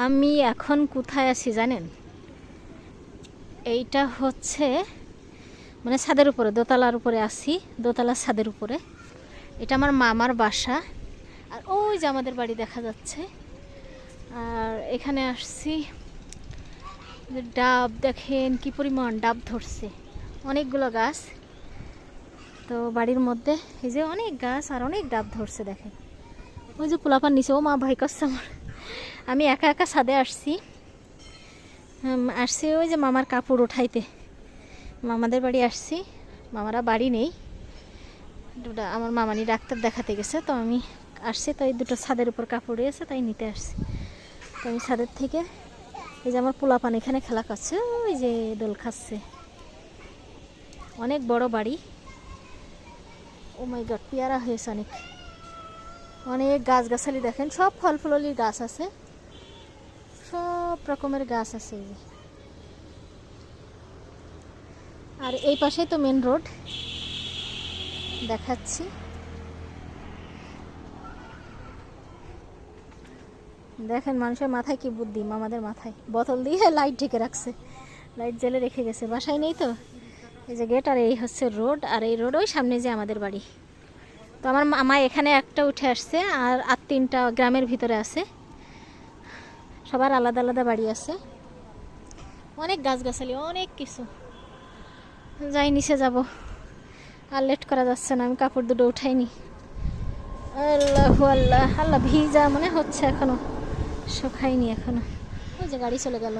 আমি এখন কোথায় আছি জানেন? এইটা হচ্ছে মানে ছাদের উপরে, দোতলার উপরে আছি, দোতলার ছাদের উপরে। এটা আমার মামার বাসা। আর ওই যে আমাদের বাড়ি দেখা যাচ্ছে। আর এখানে আসছি, ডাব দেখেন কি পরিমাণ ডাব ধরছে, অনেকগুলো গাছ। তো বাড়ির মধ্যে এই যে অনেক গাছ আর অনেক ডাব ধরছে দেখেন। ওই যে পোলাপান নিচে, ও মা ভয় করছে আমার। আমি একা একা ছাদে আসছি ওই যে মামার কাপড় উঠাইতে। মামাদের বাড়ি আসছি, মামারা বাড়ি নেই, আমার মামানি ডাক্তার দেখাতে গেছে, তো আমি আসছি। তো এই দুটো ছাদের উপর কাপড় রয়েছে, তাই নিতে আসছি। তো আমি ছাদের থেকে এই যে আমার পোলাপান এখানে খেলা করছে, ওই যে দোল খাচ্ছে। অনেক বড় বাড়ি। ও মাই গড, পেয়ারা হয়েছে অনেক, অনেক গাছগাছালি দেখেন, সব ফল ফললির গাছ আছে, সব রকমের গাছ আছে। এই যে আর এই পাশেই তো মেন রোড দেখাচ্ছি। দেখেন মানুষের মাথায় কি বুদ্ধি, মামাদের মাথায় বোতল দিয়ে লাইট ঢেকে রাখছে, লাইট জ্বেলে রেখে গেছে, বাসায় নেই তো। এই যে গেট, আর এই হচ্ছে রোড, আর এই রোড ওই সামনে যে আমাদের বাড়ি। তো আমার মামা এখানে একটা উঠে আসছে, আর তিনটা গ্রামের ভিতরে আছে, সবার আলাদা আলাদা বাড়ি আছে। অনেক গাছগাছালি, অনেক কিছু। যাই নিচে যাব, আর লেট করা যাচ্ছে না, আমি কাপড় দুটো উঠাইনি। আল্লাহ আল্লাহ আল্লাহ, ভিজা মনে হচ্ছে এখনো, শুকাইনি এখনো। ওই যে গাড়ি চলে গেল।